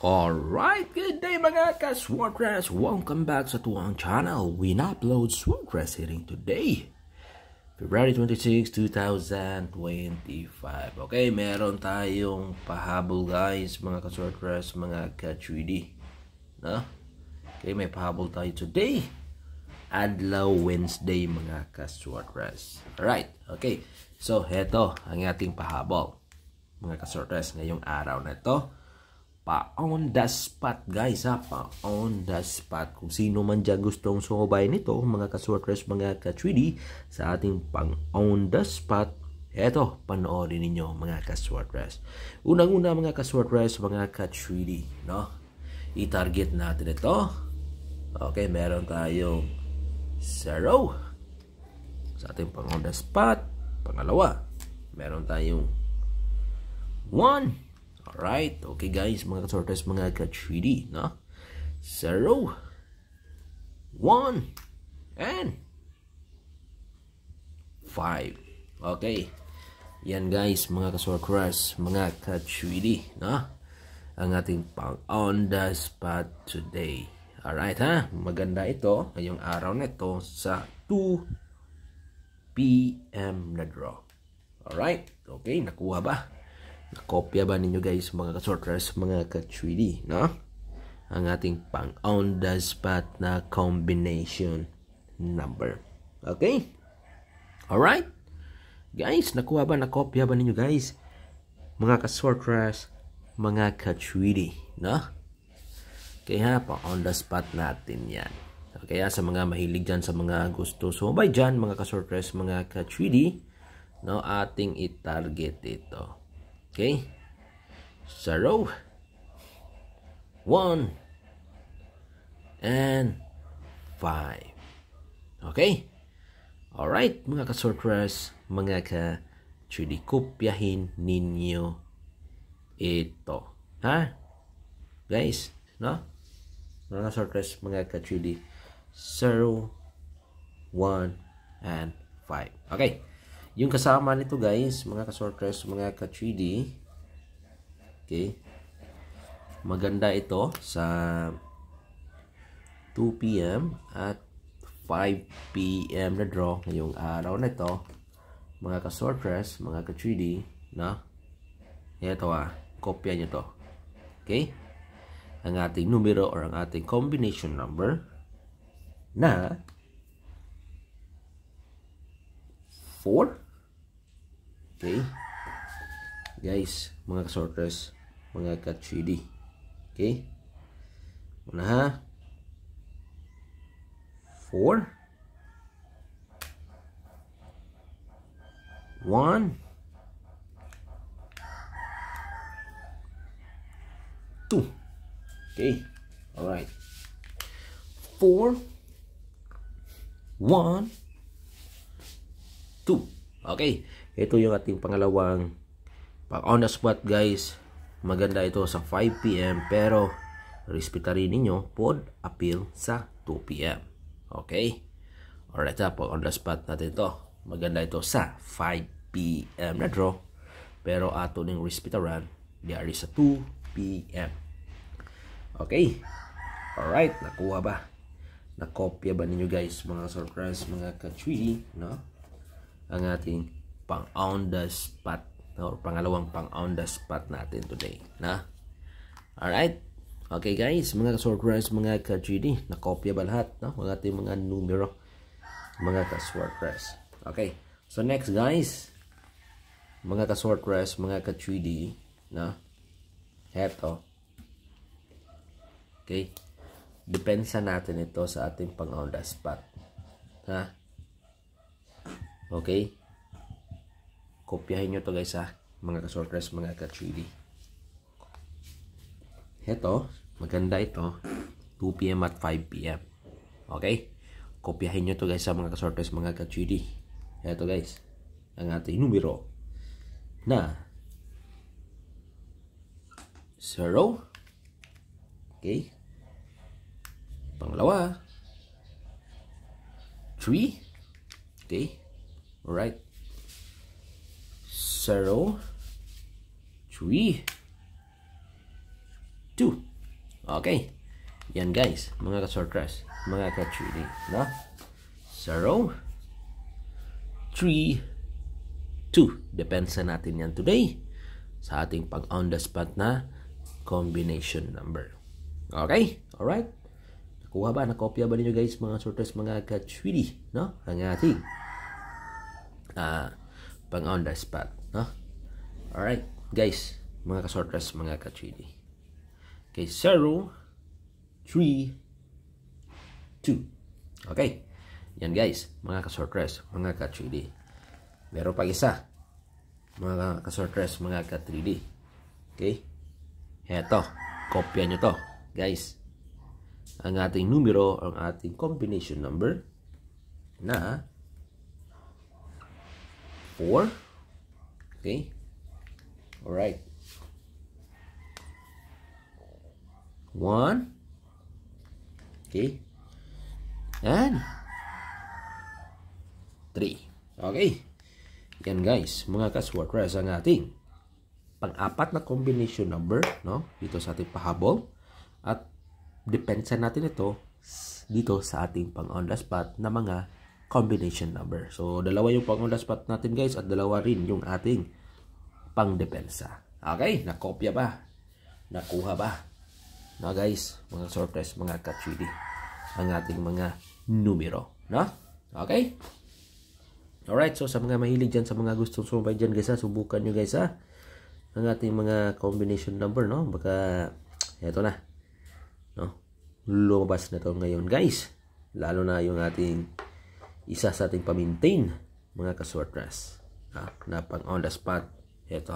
Alright, good day mga ka-Swordcrest! Welcome back sa tuwang channel. We upload Swordcrest hitting today, February 26, 2025. Okay, meron tayong pahabol guys, mga ka-Swordcrest, mga ka-3D. No? Okay, may pahabol tayo today. Adlaw Wednesday mga ka-Swordcrest. Alright, okay. So, heto ang ating pahabol. Mga ka-Swordcrest, ngayong araw na ito. Pa-on the spot guys ha, pa-on the spot. Kung sino man dyan gustong sumabay nito, mga ka-Swordcrest, mga ka-3D, sa ating pang-on the spot, eto, panoorin ninyo mga ka-Swordcrest. Unang-una mga ka-Swordcrest, mga ka-3D, no? I-target natin ito. Okay, meron tayong 0 sa ating pang-on the spot. Pangalawa, meron tayong 1. Alright, okay guys, mga ka-Swordcrest, mga ka-3D, no? 0, 1, and 5. Okay, yan guys, mga ka-Swordcrest, mga ka-3D, no? Ang ating pang-on the spot today. Alright ha, maganda ito, ngayong araw na ito sa 2 PM na draw. Alright, okay, nakuha ba? Nakopya ba ninyo guys mga ka-Swordcrest, mga ka-3D, no? Ang ating pang-on the spot na combination number. Okay? Alright? Guys, nakuha ba, nakopya ba ninyo guys? Mga ka-Swordcrest, mga ka-3D, no? Kaya pang-on the spot natin yan. Kaya sa mga mahilig dyan, sa mga gusto sumabay dyan, mga ka-Swordcrest, mga ka-3D, no? Ating i-target ito. Okay, 0, 1, and 5. Okay, alright mga ka-Swordcrest, mga ka-3D, kopyahin ninyo ito, ha guys, no? Mga ka-Swordcrest, mga ka-3D, 0, 1, and 5. Okay, yung kasama nito guys, mga ka-Swordcrest, mga ka-3D, okay, maganda ito sa 2 PM at 5 PM na draw ngayong araw na ito, mga ka-Swordcrest, mga ka-3D, na ito kopya nyo to. Okay, ang ating numero or ang ating combination number na 4. Okay guys, mga ka-Swordcrest, mga ka-3D, okay, una ha, 4, 1, 2. Okay, alright, 4, 1, 2. Okay, ito yung ating pangalawang pang-on the spot guys. Maganda ito sa 5 PM pero respetarin ninyo pod appeal sa 2 PM. Okay, alright, pang-on the spot natin ito. Maganda ito sa 5 PM na draw pero ato ning respetaran diari sa 2 PM. Okay, alright, nakuha ba, nakopya ba ninyo guys mga Swordcrest, mga ka-3D, no? Ang ating pang-on the spot or pangalawang pang-on the spot natin today, na? Alright, okay guys, mga ka-Swordcrest, mga ka-3D, nakopya ba lahat, no? Ang ating mga numero, mga ka-Swordcrest. Okay, so next guys, mga ka-Swordcrest, mga ka-3D, na? Heto, okay, depensa natin ito sa ating pang-on the spot, ha? Okay, kopyahin nyo to guys ha, mga ka-Swordcrest, mga ka-3D. Heto, maganda ito, 2 PM at 5 PM. Okay, kopyahin nyo to guys sa mga ka-Swordcrest, mga ka-3D. Heto guys, ang ating numero na 0. Okay, pangalawa 3. Okay, alright, 0, 3, 2. Okay. Yan guys, mga ka-sortress, mga ka-3D, no? 0, 3, 2. Depensa natin yan today sa ating pang on the spot na combination number. Okay? Alright? Nakuha ba? Nakopya ba ninyo guys, mga sortress, mga ka-3D, no? Ang ating pang on the spot, no? Alright, guys, mga ka-sortress, mga ka-3D. Okay, 0, 3, 2. Okay. Yan guys, mga ka-sortress, mga ka-3D. Meron pang isa, mga ka-sortress, mga ka-3D. Okay. Heto, kopya nyo to. Guys, ang ating numero, ang ating combination number na 4. Okay. Alright. 1. Okay. And 3. Okay. Yan guys, mga ka-sortress, ang ating pang-apat na combination number, no? Dito sa ating pahabol. At depensa natin ito dito sa ating pang-on the spot na mga combination number. So, dalawa yung pang-on the spot natin guys at dalawa rin yung ating pang-depensa. Okay? Nakopya ba? Nakuha ba? No guys, mga sortress, mga ka-3D, ang ating mga numero, no? Okay? Alright, so sa mga mahilig dyan, sa mga gustong sumabay dyan guys, subukan nyo guys ang ating mga combination number, no? Baka eto na, no? Lumabas na to ngayon guys, lalo na yung ating isa sa ating pamintain, mga ka-sortress, na pang on the spot. Eto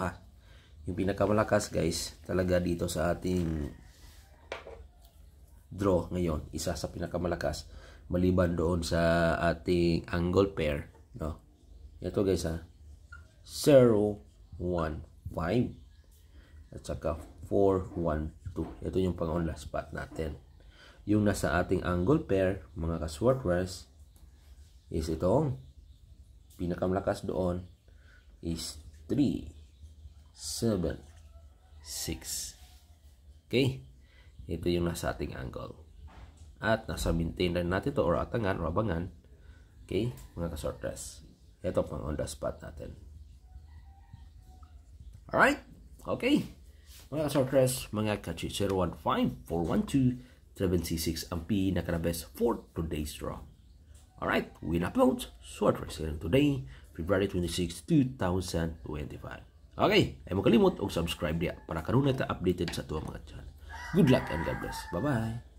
yung pinakamalakas guys talaga dito sa ating draw ngayon, isa sa pinakamalakas maliban doon sa ating angle pair, no? Ito guys 0, 1, 5 at saka 4, 1, 2. Ito yung pang on the spot natin. Yung nasa ating angle pair, mga ka-sortress, is itong pinakamalakas doon is 3, 7, 6. Okay? Ito yung nasa ating angle. At nasa maintain rin natin ito or atangan or abangan. Okay? Mga ka-sortress. Ito pang on the spot natin. Alright? Okay. Mga ka-sortress, mga ka-3, 015-412-766 ang pinaka-best for today's draw. Alright? Win uploads. Sortress here today, February 26, 2025. Okay, ay mo kalimot og subscribe diya para kanunay ta updated sa tuwa mga channel. Good luck and God bless. Bye-bye.